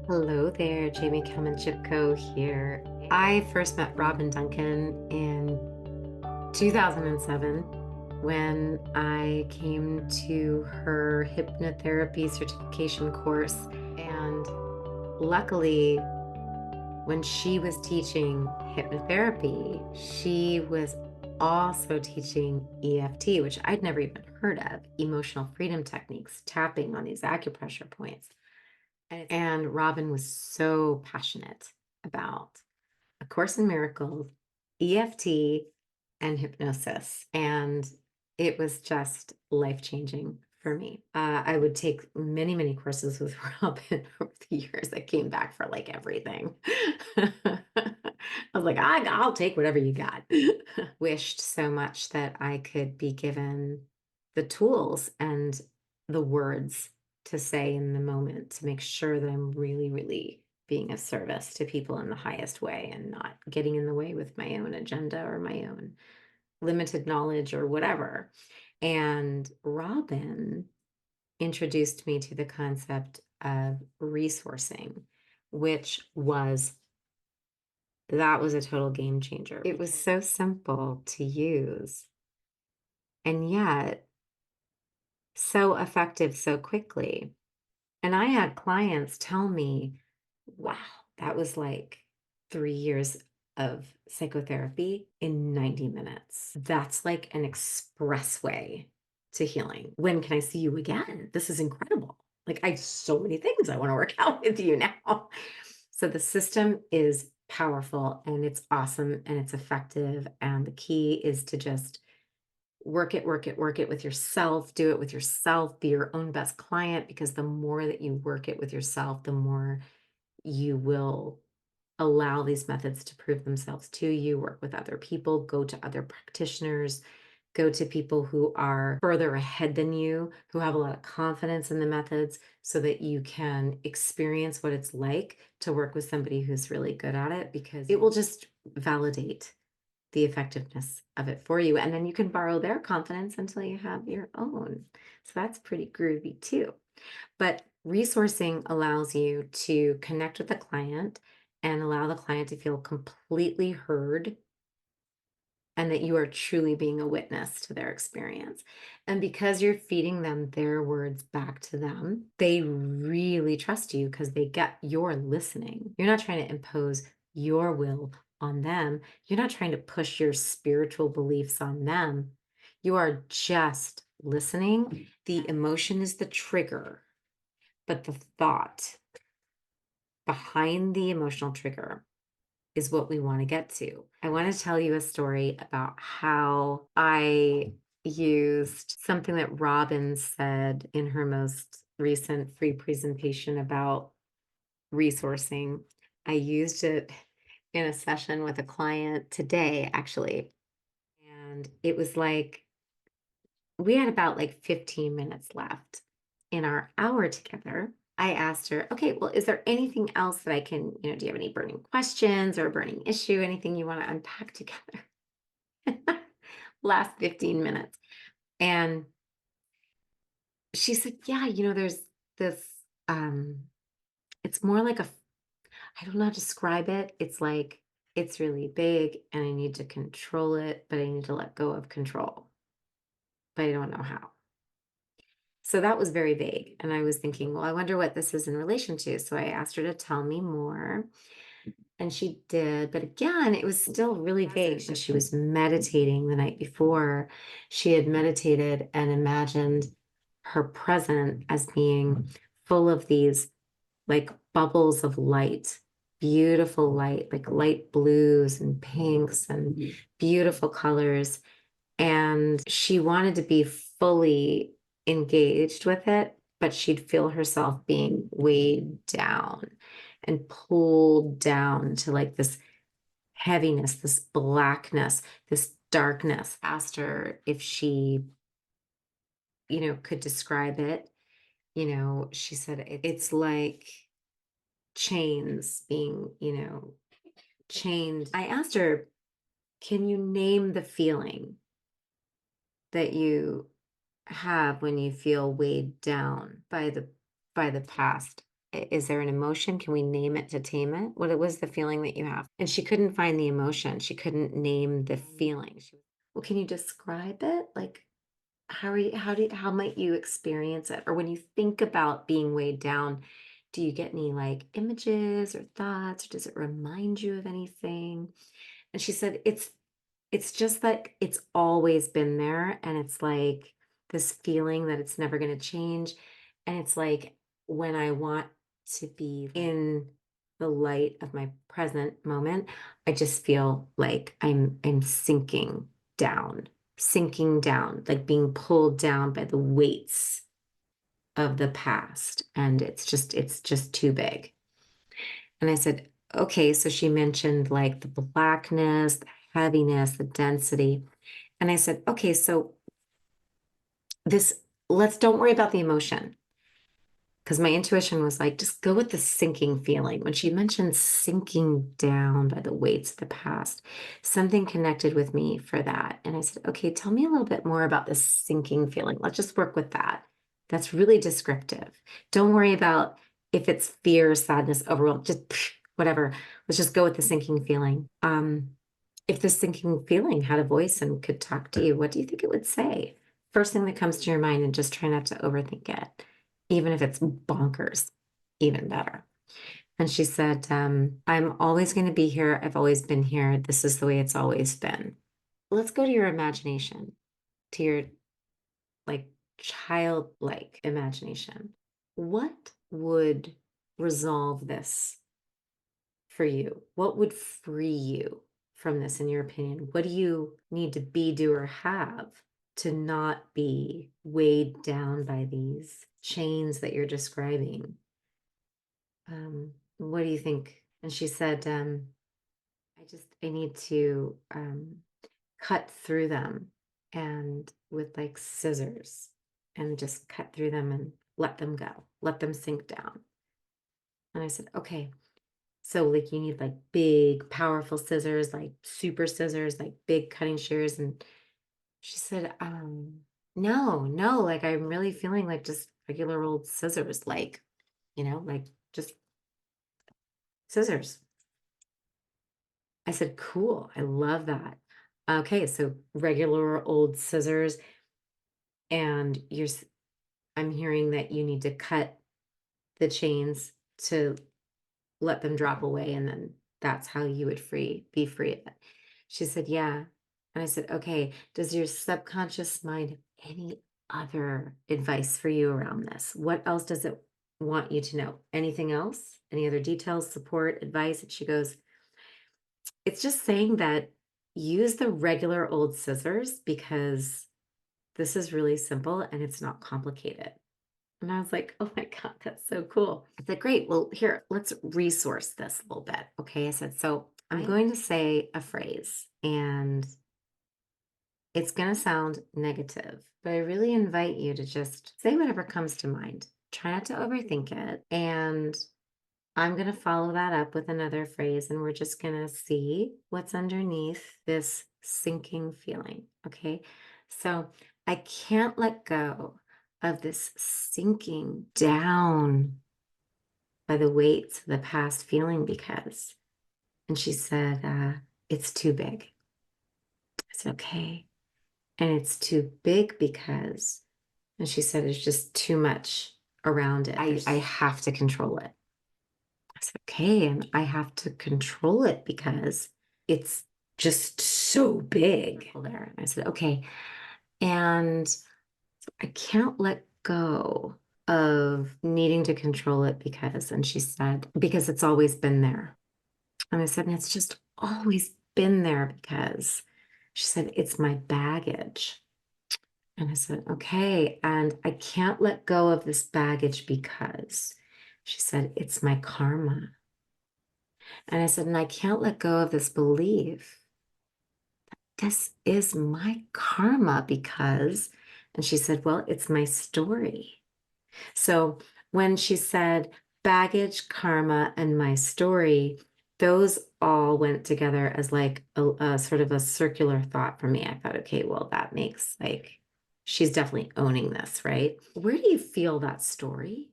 Hello there, Jaime Kalman Chipko here. I first met Robin Duncan in 2007 when I came to her hypnotherapy certification course. And luckily, when she was teaching hypnotherapy, she was also teaching EFT, which I'd never even heard of, emotional freedom techniques, tapping on these acupressure points. And Robin was so passionate about A Course in Miracles, EFT, and hypnosis. And it was just life-changing for me. I would take many, many courses with Robin over the years. I came back for like everything. I was like, I'll take whatever you got. Wished so much that I could be given the tools and the words to say in the moment to make sure that I'm really, really being of service to people in the highest way and not getting in the way with my own agenda or my own limited knowledge or whatever. And Robin introduced me to the concept of resourcing, which was that was a total game changer. It was so simple to use and yet so effective so quickly. And I had clients tell me, wow, that was like 3 years of psychotherapy in 90 minutes. That's like an expressway to healing. When can I see you again? This is incredible. Like, I have so many things I want to work out with you now. So the system is powerful and it's awesome and it's effective. And the key is to just work it, work it, work it with yourself, do it with yourself, be your own best client, because the more that you work it with yourself, the more you will allow these methods to prove themselves to you, work with other people, go to other practitioners, go to people who are further ahead than you, who have a lot of confidence in the methods, so that you can experience what it's like to work with somebody who's really good at it, because it will just validate the effectiveness of it for you. And then you can borrow their confidence until you have your own. So that's pretty groovy too. But resourcing allows you to connect with the client and allow the client to feel completely heard and that you are truly being a witness to their experience. And because you're feeding them their words back to them, they really trust you because they get you're listening. You're not trying to impose your will on them. You're not trying to push your spiritual beliefs on them. You are just listening. The emotion is the trigger, but the thought behind the emotional trigger is what we want to get to. I want to tell you a story about how I used something that Robin said in her most recent free presentation about resourcing. I used it in a session with a client today, actually. And it was like we had about like 15 minutes left in our hour together. I asked her, okay, well, is there anything else that I can, do you have any burning questions or a burning issue, anything you want to unpack together? Last 15 minutes. And she said, yeah, there's this, um, it's more like I don't know how to describe it. It's like, it's really big and I need to control it, but I need to let go of control, but I don't know how. So that was very vague. And I was thinking, well, I wonder what this is in relation to. So I asked her to tell me more. And she did. But again, it was still really vague. And she was meditating the night before. She had meditated and imagined her present as being full of these like bubbles of light, beautiful light, like light blues and pinks and beautiful colors. And she wanted to be fully engaged with it, but she'd feel herself being weighed down and pulled down to like this heaviness, this blackness, this darkness. Asked her if she, could describe it. She said it's like chains being, chained. I asked her, can you name the feeling that you have when you feel weighed down by the past? Is there an emotion? Can we name it to tame it? What was the feeling that you have? And she couldn't find the emotion. She couldn't name the feeling. Well, can you describe it? Like, how might you experience it? Or when you think about being weighed down, do you get any like images or thoughts, or does it remind you of anything? And she said, it's just that it's always been there. And it's like this feeling that it's never going to change. And it's like when I want to be in the light of my present moment, I just feel like I'm sinking down, like being pulled down by the weights of the past. And it's just too big. And I said, okay, so she mentioned like the blackness, the heaviness, the density. And I said, okay, so this, let's don't worry about the emotion. Because my intuition was like, just go with the sinking feeling. When she mentioned sinking down by the weights of the past, something connected with me for that. And I said, okay, tell me a little bit more about this sinking feeling. Let's just work with that. That's really descriptive. Don't worry about if it's fear, sadness, overwhelm, just whatever. Let's just go with the sinking feeling. If the sinking feeling had a voice and could talk to you, what do you think it would say? First thing that comes to your mind, and just try not to overthink it, even if it's bonkers, even better. And she said, I'm always going to be here. I've always been here. This is the way it's always been. Let's go to your imagination, to your like childlike imagination. What would resolve this for you? What would free you from this, in your opinion? What do you need to be, do, or have to not be weighed down by these chains that you're describing? What do you think? And she said, I need to cut through them, and with like scissors, and just cut through them and let them go, let them sink down. And I said, okay. So like you need like big, powerful scissors, like super scissors, like big cutting shears. And she said, no, like I'm really feeling like just regular old scissors, like, like just scissors. I said, cool. I love that. Okay, so regular old scissors, and I'm hearing that you need to cut the chains to let them drop away, and then that's how you would be free of it. She said, yeah. And I said, okay, does your subconscious mind have any other advice for you around this? What else does it want you to know? Anything else? Any other details, support, advice? And she goes, it's just saying that use the regular old scissors because this is really simple and it's not complicated. And I was like, oh my God, that's so cool. I said, great. Well, here, let's resource this a little bit. Okay. I said, so I'm going to say a phrase, and it's going to sound negative, but I really invite you to just say whatever comes to mind. Try not to overthink it. And I'm going to follow that up with another phrase, and we're just going to see what's underneath this sinking feeling. Okay. So I can't let go of this sinking down by the weights of the past feeling because, and she said, it's too big. I said, okay. And it's too big because, and she said, it's just too much around it. I have to control it. I said, okay, and I have to control it because it's just so big there. I said, okay. And I can't let go of needing to control it because, and she said, because it's always been there. And I said, and it's just always been there because, she said, it's my baggage. And I said, okay. And I can't let go of this baggage because, she said, it's my karma. And I said, and I can't let go of this belief. This is my karma because, and she said, well, it's my story. So when she said baggage, karma, and my story, those all went together as like a sort of a circular thought for me. I thought, okay, well, that makes like, she's definitely owning this, right? Where do you feel that story?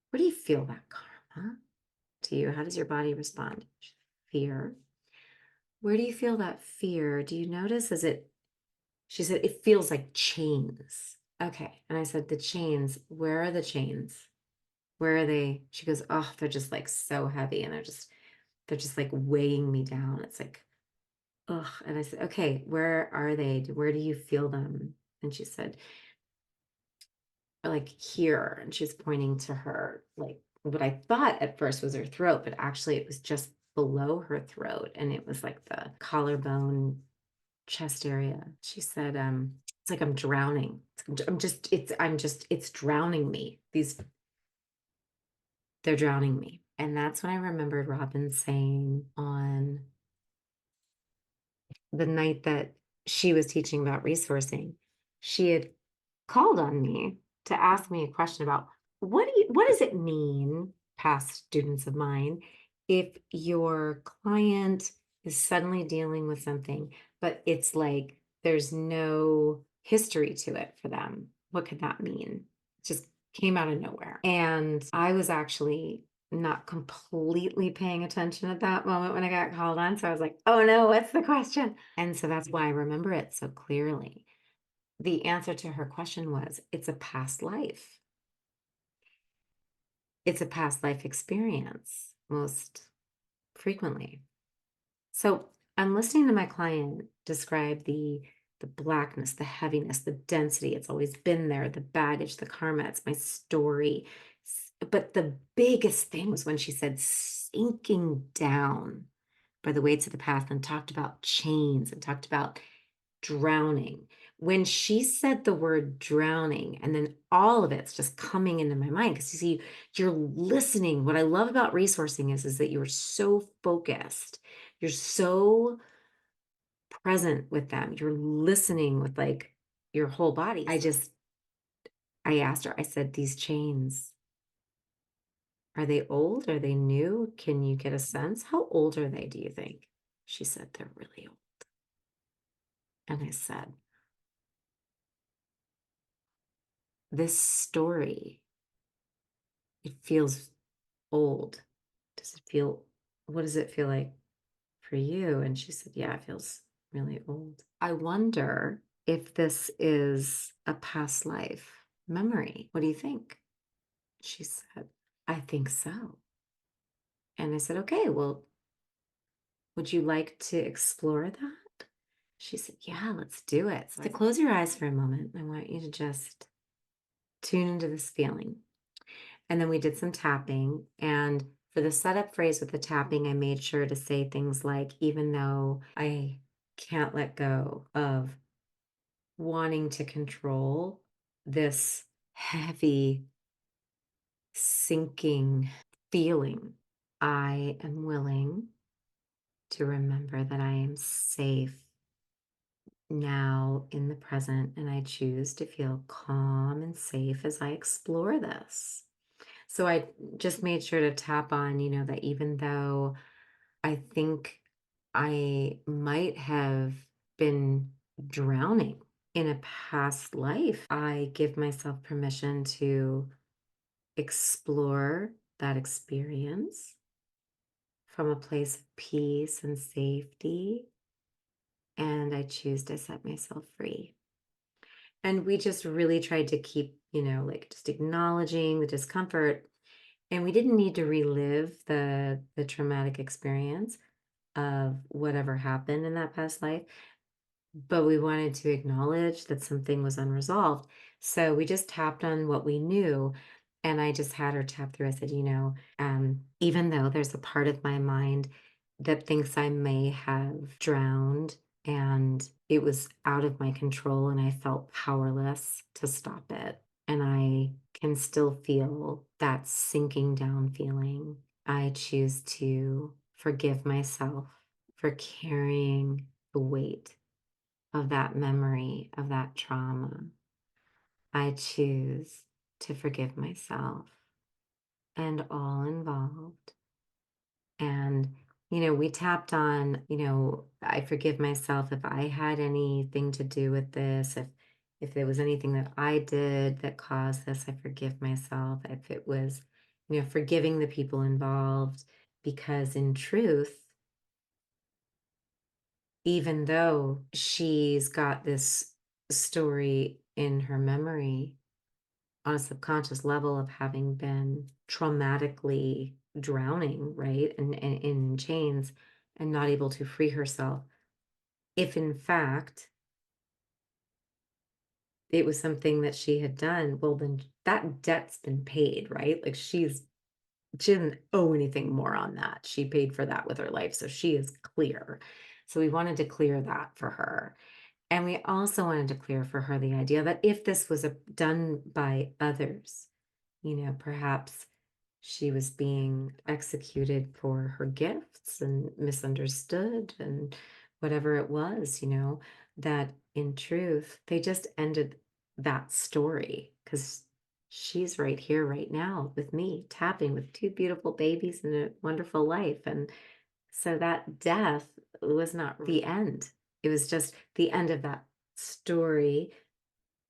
Where do you feel that karma to you? How does your body respond? Fear. Where do you feel that fear? Do you notice she said, it feels like chains. Okay. And I said, the chains, where are the chains? Where are they? She goes, oh, they're just like so heavy and they're just like weighing me down. It's like, ugh. And I said, okay, where are they? Where do you feel them? And she said, like here. And she's pointing to her, like what I thought at first was her throat, but actually it was just below her throat. And it was like the collarbone chest area. She said, it's like I'm drowning. It's drowning me. They're drowning me. And that's when I remembered Robin saying on the night that she was teaching about resourcing, she had called on me to ask me a question about what does it mean, past students of mine, if your client is suddenly dealing with something, but it's like there's no history to it for them. What could that mean? It just came out of nowhere. And I was actually not completely paying attention at that moment when I got called on. So I was like, oh no, what's the question? And so that's why I remember it so clearly. The answer to her question was, it's a past life. It's a past life experience most frequently. So I'm listening to my client describe the blackness, the heaviness, the density. It's always been there, the baggage, the karma. It's my story. But the biggest thing was when she said sinking down by the weights of the past and talked about chains and talked about drowning. When she said the word drowning, and then all of it's just coming into my mind, because you see, you're listening. What I love about resourcing is that you're so focused, you're so present with them, you're listening with like your whole body. I asked her, I said, these chains, are they old? Are they new? Can you get a sense? How old are they, do you think? She said, they're really old. And I said, this story, it feels old. What does it feel like for you? And she said, yeah, it feels really old. I wonder if this is a past life memory. What do you think? She said, I think so. And I said, okay, well, would you like to explore that? She said, yeah, let's do it. So to close your eyes for a moment, I want you to just tune into this feeling. And then we did some tapping. And for the setup phrase with the tapping, I made sure to say things like, even though I can't let go of wanting to control this heavy, sinking feeling, I am willing to remember that I am safe now in the present, and I choose to feel calm and safe as I explore this. So I just made sure to tap on, that even though I think I might have been drowning in a past life, I give myself permission to explore that experience from a place of peace and safety. And I choose to set myself free. And we just really tried to keep, like just acknowledging the discomfort. And we didn't need to relive the traumatic experience of whatever happened in that past life, but we wanted to acknowledge that something was unresolved. So we just tapped on what we knew. And I just had her tap through. I said, even though there's a part of my mind that thinks I may have drowned and it was out of my control and I felt powerless to stop it, and I can still feel that sinking down feeling, I choose to forgive myself for carrying the weight of that memory, of that trauma. I choose to forgive myself and all involved. And, we tapped on, I forgive myself if I had anything to do with this, if there was anything that I did that caused this, I forgive myself. If it was forgiving the people involved, because in truth, even though she's got this story in her memory on a subconscious level of having been traumatically drowning, right? And in chains and not able to free herself. If in fact it was something that she had done, well, then that debt's been paid, right? Like she didn't owe anything more on that. She paid for that with her life. So she is clear. So we wanted to clear that for her. And we also wanted to clear for her the idea that if this was done by others, perhaps she was being executed for her gifts and misunderstood and whatever it was, that in truth, they just ended that story because she's right here, right now with me, tapping with two beautiful babies and a wonderful life. And so that death was not the end. It was just the end of that story,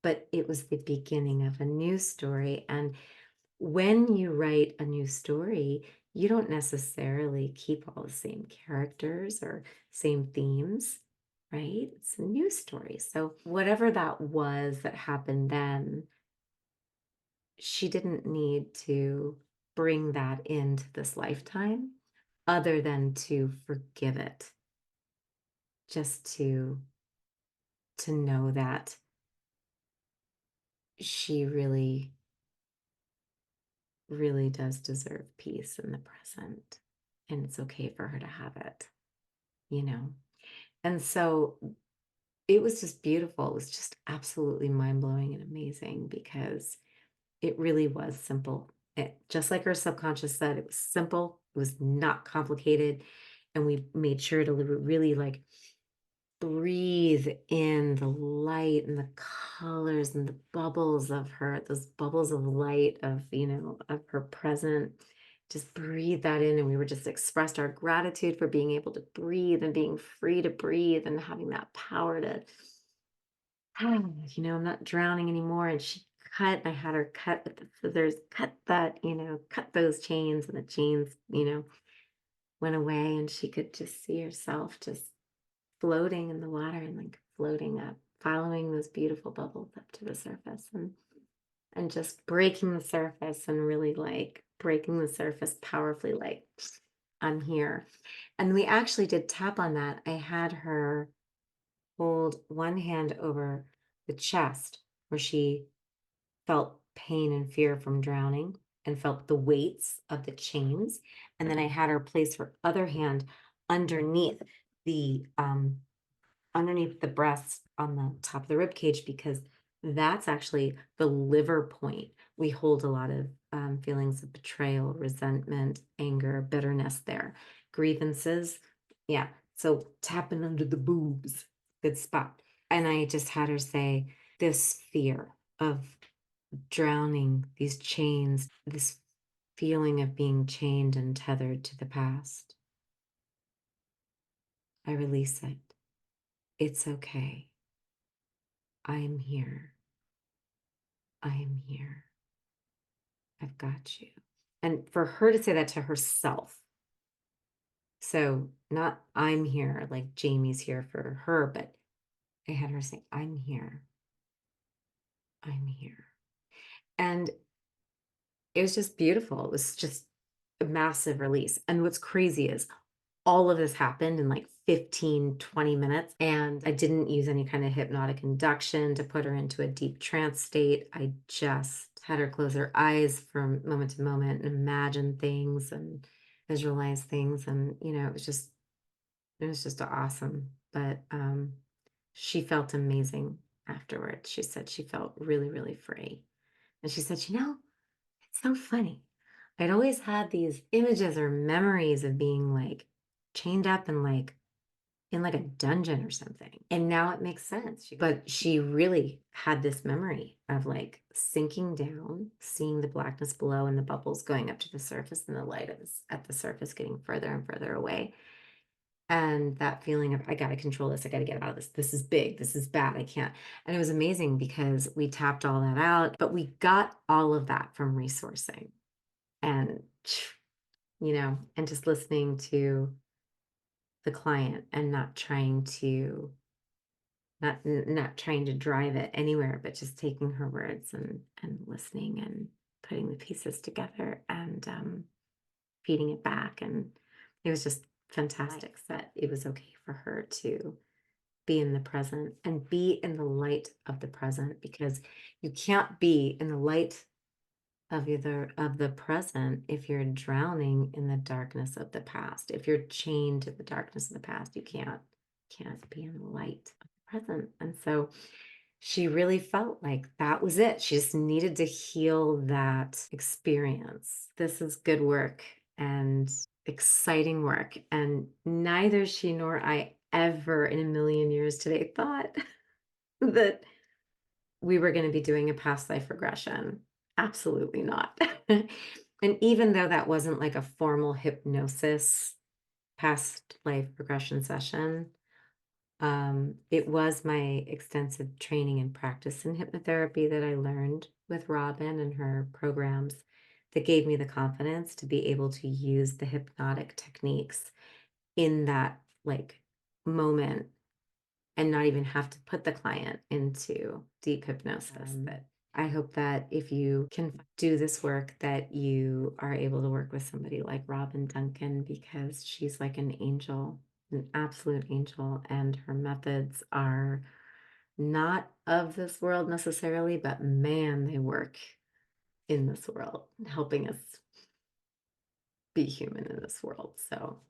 but it was the beginning of a new story. And when you write a new story, you don't necessarily keep all the same characters or same themes, right? It's a new story. So, whatever that was that happened then, she didn't need to bring that into this lifetime other than to forgive it, just to know that she really, really does deserve peace in the present. And it's okay for her to have it, you know? And so it was just beautiful. It was just absolutely mind blowing and amazing because it really was simple. Just like our subconscious said, it was simple, it was not complicated. And we made sure to really like breathe in the light and the colors and the bubbles of her, those bubbles of light of her present. Just breathe that in. And we were just expressed our gratitude for being able to breathe and being free to breathe and having that power to, I'm not drowning anymore. And I had her cut with the scissors, cut that, cut those chains, and the chains, went away. And she could just see herself just floating in the water and like floating up, following those beautiful bubbles up to the surface and just breaking the surface and really like breaking the surface powerfully, like I'm here. And we actually did tap on that. I had her hold one hand over the chest where she felt pain and fear from drowning and felt the weights of the chains. And then I had her place her other hand underneath the breast on the top of the rib cage, because that's actually the liver point. We hold a lot of feelings of betrayal, resentment, anger, bitterness there, grievances. Yeah. So tapping under the boobs, good spot. And I just had her say this fear of drowning, these chains, this feeling of being chained and tethered to the past. I release it. It's okay. I am here. I am here. I've got you. And for her to say that to herself. So not I'm here, like Jamie's here for her, but I had her say, I'm here. I'm here. And it was just beautiful. It was just a massive release. And what's crazy is all of this happened in like 15, 20 minutes. And I didn't use any kind of hypnotic induction to put her into a deep trance state. I just had her close her eyes from moment to moment and imagine things and visualize things. And, it was just awesome. But she felt amazing afterwards. She said she felt really, really free. And she said, it's so funny. I'd always had these images or memories of being like chained up and like in like a dungeon or something. And now it makes sense. But she really had this memory of like sinking down, seeing the blackness below and the bubbles going up to the surface and the light at the surface getting further and further away. And that feeling of, I got to control this. I got to get out of this. This is big. This is bad. I can't. And it was amazing because we tapped all that out, but we got all of that from resourcing. and, and just listening to the client and not trying to drive it anywhere, but just taking her words and listening and putting the pieces together and feeding it back. And it was just fantastic that it was okay for her to be in the present and be in the light of the present, because you can't be in the light of the present if you're drowning in the darkness of the past. If you're chained to the darkness of the past, you can't be in the light of the present. And so she really felt like that was it. She just needed to heal that experience. This is good work and exciting work. And neither she nor I ever in a million years today thought that we were going to be doing a past life regression. Absolutely not. And even though that wasn't like a formal hypnosis past life regression session, it was my extensive training and practice in hypnotherapy that I learned with Robin and her programs that gave me the confidence to be able to use the hypnotic techniques in that like moment and not even have to put the client into deep hypnosis. But I hope that if you can do this work, that you are able to work with somebody like Robin Duncan, because she's like an angel, an absolute angel, and her methods are not of this world necessarily, but man, they work in this world, helping us be human in this world. So